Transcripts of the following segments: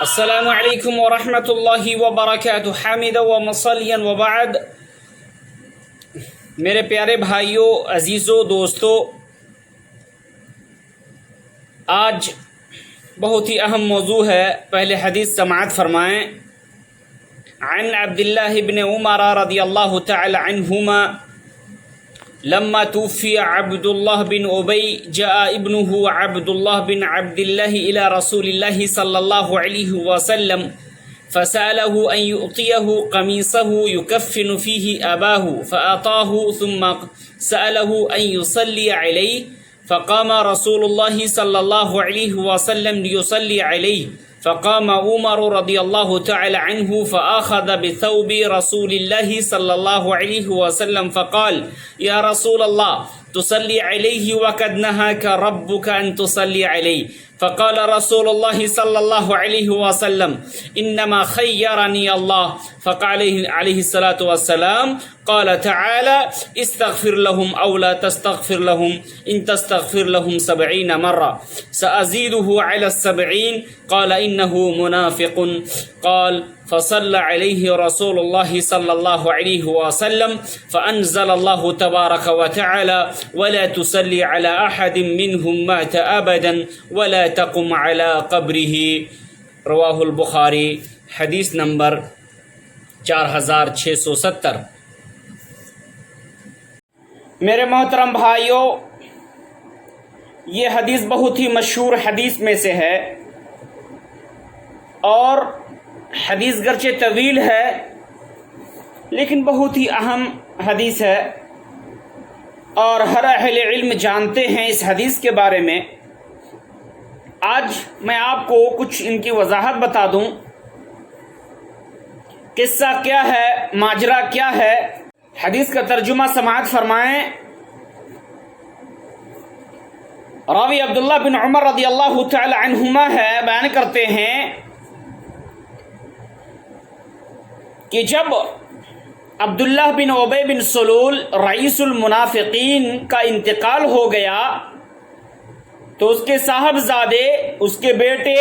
السلام علیکم ورحمۃ اللہ وبرکاتہ حامدا و مصلیا وبعد۔ میرے پیارے بھائیوں، عزیزوں، دوستوں، آج بہت ہی اہم موضوع ہے۔ پہلے حدیث سماعت فرمائیں۔ عن عبداللہ بن عمر رضی اللہ تعالی عنہما لما توفی عبد اللہ بن ابی جاء ابنه عبد اللہ بن عبد اللہ الى رسول اللہ صلی اللہ علیہ وسلم فسأله أن يؤطيه قميصه يكفن فيه أباه فأعطاه ثم سأله أن يصلي عليه فقام رسول الله صلى الله عليه وسلم ليصلي عليه فقام عمر رضي الله تعالى عنه فأخذ بثوب رسول الله صلى الله عليه وسلم فقال يا رسول الله تصلي عليه وقد نهاك ربك أن تصلي عليه فقال رسول الله صلى الله عليه وسلم إنما خيرني الله فقال عليه الصلاة والسلام قال تعالى استغفر لهم أو لا تستغفر لهم إن تستغفر لهم 70 مرة سأزيده على 70 قال إنه منافق قال فصلى عليه رسول الله صلى الله عليه وسلم فأنزل الله تبارك وتعالى ولا تصلي على أحد منهم مات أبدا ولا تقم على قبره رواہ البخاری۔ حدیث نمبر 4670۔ میرے محترم بھائیوں، یہ حدیث بہت ہی مشہور حدیث میں سے ہے، اور حدیث گرچہ طویل ہے لیکن بہت ہی اہم حدیث ہے، اور ہر اہل علم جانتے ہیں اس حدیث کے بارے میں۔ آج میں آپ کو کچھ ان کی وضاحت بتا دوں۔ قصہ کیا ہے، ماجرا کیا ہے۔ حدیث کا ترجمہ سماعت فرمائیں۔ راوی عبداللہ بن عمر رضی اللہ تعالی عنہما ہے، بیان کرتے ہیں کہ جب عبداللہ بن ابی بن سلول رئیس المنافقین کا انتقال ہو گیا تو اس کے صاحبزادے، اس کے بیٹے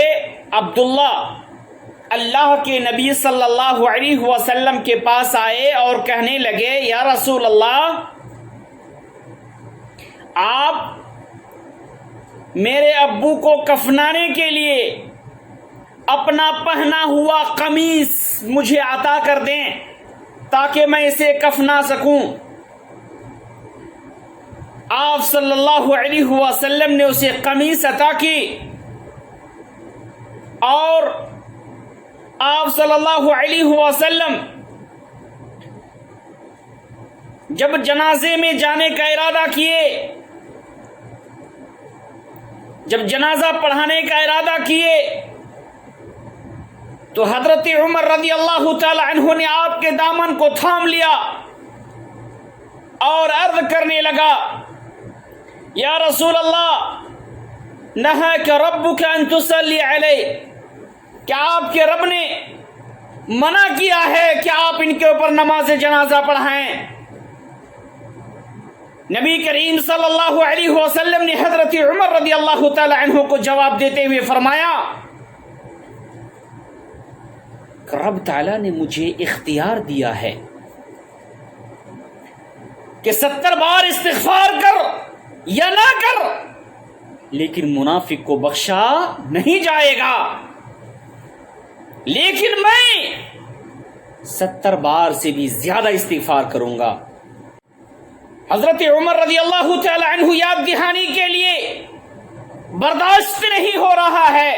عبداللہ اللہ کے نبی صلی اللہ علیہ وسلم کے پاس آئے اور کہنے لگے، یا رسول اللہ، آپ میرے ابو کو کفنانے کے لیے اپنا پہنا ہوا قمیص مجھے عطا کر دیں تاکہ میں اسے کفنا سکوں۔ آپ صلی اللہ علیہ وسلم نے اسے قمیص عطا کی، اور آپ صلی اللہ علیہ وسلم جب جنازے میں جانے کا ارادہ کیے، جب جنازہ پڑھانے کا ارادہ کیے، تو حضرت عمر رضی اللہ تعالی عنہ نے آپ کے دامن کو تھام لیا اور عرض کرنے لگا، یا رسول اللہ، نہاک ربک ان تصلی علیہ، کیا آپ کے رب نے منع کیا ہے کہ آپ ان کے اوپر نماز جنازہ پڑھائیں؟ نبی کریم صلی اللہ علیہ وسلم نے حضرت عمر رضی اللہ تعالی عنہ کو جواب دیتے ہوئے فرمایا، رب تعالیٰ نے مجھے اختیار دیا ہے کہ 70 بار استغفار کر یا نہ کر، لیکن منافق کو بخشا نہیں جائے گا، لیکن میں 70 بار سے بھی زیادہ استغفار کروں گا۔ حضرت عمر رضی اللہ تعالی عنہ یاد دہانی کے لیے برداشت نہیں ہو رہا ہے،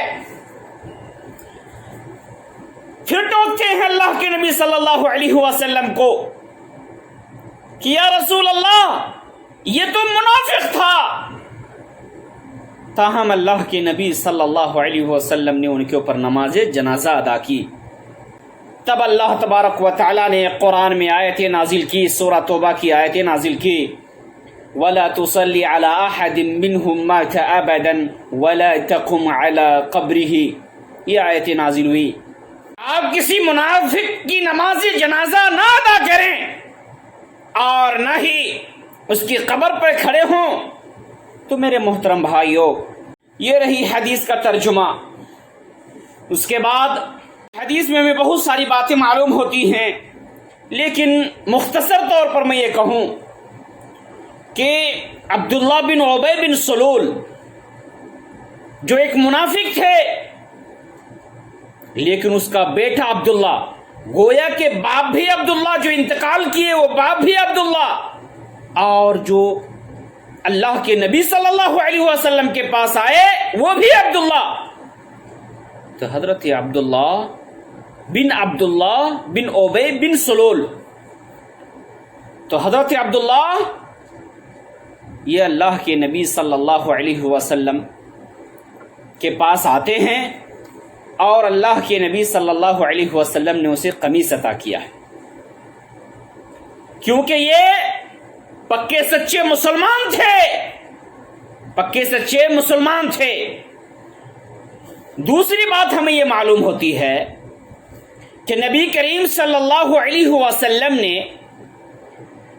پھر ٹوکتے ہیں اللہ کے نبی صلی اللہ علیہ وسلم کو کہ یا رسول اللہ، یہ تو منافق تھا۔ تاہم اللہ کے نبی صلی اللہ علیہ وسلم نے ان کے اوپر نماز جنازہ ادا کی۔ تب اللہ تبارک و تعالیٰ نے قرآن میں آیتیں نازل کی، سورہ توبہ کی آیتیں نازل کی، وَلَا تُصَلِّ عَلَىٰ أَحَدٍ مِّنْهُمْ مَاتَ أَبَدًا وَلَا تَقُمْ عَلَىٰ قَبْرِهِ، یہ آیتیں نازل ہوئی۔ آپ کسی منافق کی نماز جنازہ نہ ادا کریں اور نہ ہی اس کی قبر پر کھڑے ہوں۔ تو میرے محترم بھائیوں، یہ رہی حدیث کا ترجمہ۔ اس کے بعد حدیث میں ہمیں بہت ساری باتیں معلوم ہوتی ہیں، لیکن مختصر طور پر میں یہ کہوں کہ عبداللہ بن ابی بن سلول جو ایک منافق تھے، لیکن اس کا بیٹا عبداللہ، گویا کہ باپ بھی عبداللہ جو انتقال کیے وہ باپ بھی عبداللہ، اور جو اللہ کے نبی صلی اللہ علیہ وسلم کے پاس آئے وہ بھی عبداللہ۔ تو حضرت عبداللہ بن ابی بن سلول، تو حضرت عبداللہ یہ اللہ کے نبی صلی اللہ علیہ وسلم کے پاس آتے ہیں، اور اللہ کے نبی صلی اللہ علیہ وسلم نے اسے قمیص عطا کیا ہے، کیونکہ یہ پکے سچے مسلمان تھے۔ دوسری بات ہمیں یہ معلوم ہوتی ہے کہ نبی کریم صلی اللہ علیہ وسلم نے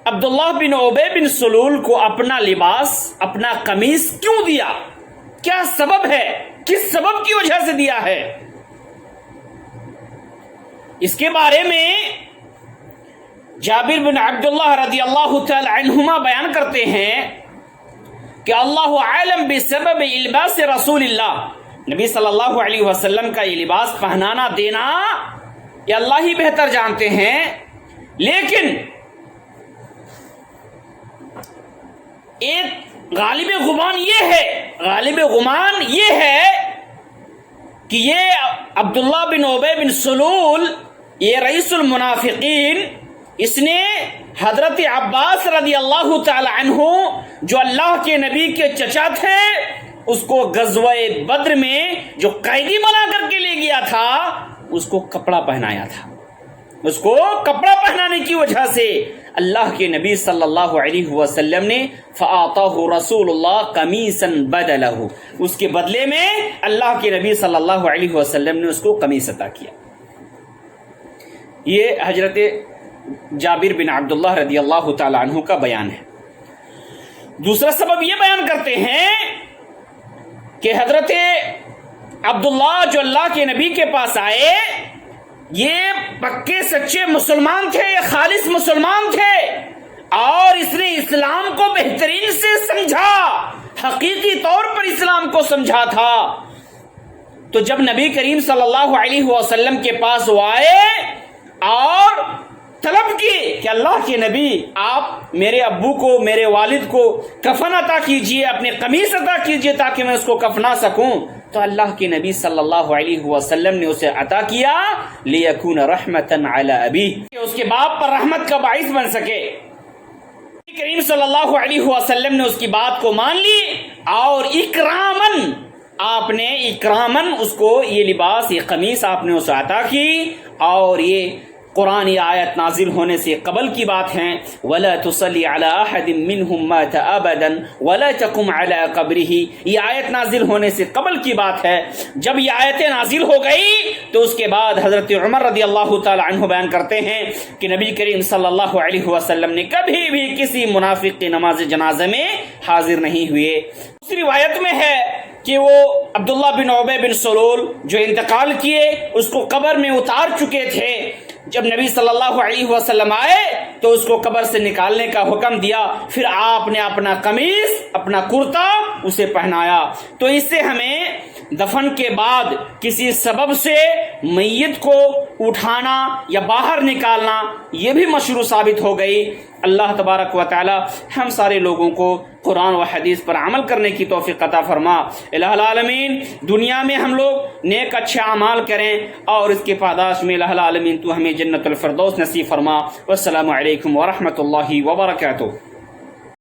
عبداللہ بن ابی بن سلول کو اپنا لباس، اپنا قمیص کیوں دیا؟ کیا سبب ہے؟ کس سبب کی وجہ سے دیا ہے؟ اس کے بارے میں جابر بن عبداللہ رضی اللہ تعالی عنہما بیان کرتے ہیں کہ اللہ عالم بسبب الباس رسول اللہ، نبی صلی اللہ علیہ وسلم کا یہ لباس پہنانا دینا یہ اللہ ہی بہتر جانتے ہیں، لیکن ایک غالب گمان یہ ہے کہ یہ عبداللہ بن ابی بن سلول، یہ رئیس المنافقین، اس نے حضرت عباس رضی اللہ تعالی عنہ جو اللہ کے نبی کے چچا تھے، اس کو غزوہ بدر میں جو قیدی بنا کر کے لے گیا تھا، اس کو کپڑا پہنایا تھا۔ اس کو کپڑا پہنانے کی وجہ سے اللہ کے نبی صلی اللہ علیہ وسلم نے فَآتَاهُ رَسُولُ اللَّهِ قَمِيصًا بَدَلَهُ، اس کے بدلے میں اللہ کے نبی صلی اللہ علیہ وسلم نے اس کو قمیص عطا کیا۔ یہ حضرت جابر بن عبداللہ رضی اللہ تعالی عنہ کا بیان ہے۔ دوسرا سبب یہ بیان کرتے ہیں کہ حضرت عبداللہ جو اللہ کے نبی کے پاس آئے، یہ پکے سچے مسلمان تھے، یہ خالص مسلمان تھے، اور اس نے اسلام کو بہترین سے سمجھا، حقیقی طور پر اسلام کو سمجھا تھا۔ تو جب نبی کریم صلی اللہ علیہ وسلم کے پاس وہ آئے اور طلب کی کہ اللہ کے نبی آپ میرے ابو کو، میرے والد کو کفن عطا کیجئے، اپنے قمیص عطا کیجئے تاکہ میں اس کو کفنا سکوں، تو اللہ کے نبی صلی اللہ علیہ وسلم نے اسے عطا کیا لیکون رحمتاً علی ابیہ، کہ اس کے باپ پر رحمت کا باعث بن سکے۔ نبی کریم صلی اللہ علیہ وسلم نے اس کی بات کو مان لی، اور اکراماً آپ نے اس کو یہ لباس، یہ قمیص آپ نے اسے عطا کی، اور یہ قرآن آیت نازل ہونے سے قبل کی بات ہیں، وَلَا تُصَلِّ عَلَىٰ أَحَدٍ مِّنْهُمْ مَاتَ أَبَدًا وَلَا تَقُمْ عَلَىٰ قَبْرِهِ، یہ آیت نازل ہونے سے قبل کی بات ہے۔ جب یہ آیتیں نازل ہو گئی تو اس کے بعد حضرت عمر رضی اللہ تعالی عنہ بیان کرتے ہیں کہ نبی کریم صلی اللہ علیہ وسلم نے کبھی بھی کسی منافق کی نماز جنازہ میں حاضر نہیں ہوئے۔ دوسری روایت میں ہے کہ وہ عبداللہ بن ابی بن سلول جو انتقال کیے، اس کو قبر میں اتار چکے تھے، جب نبی صلی اللہ علیہ وسلم آئے تو اس کو قبر سے نکالنے کا حکم دیا، پھر آپ نے اپنا قمیص، اپنا کرتا اسے پہنایا۔ تو اس سے ہمیں دفن کے بعد کسی سبب سے میت کو اٹھانا یا باہر نکالنا یہ بھی مشروع ثابت ہو گئی۔ اللہ تبارک و تعالی ہم سارے لوگوں کو قرآن و حدیث پر عمل کرنے کی توفیق عطا فرما۔ الہ العالمین دنیا میں ہم لوگ نیک اچھے اعمال کریں، اور اس کے پاداش میں الہ العالمین تو ہمیں جنت الفردوس نصیب فرما۔ والسلام علیکم ورحمۃ اللہ وبرکاتہ۔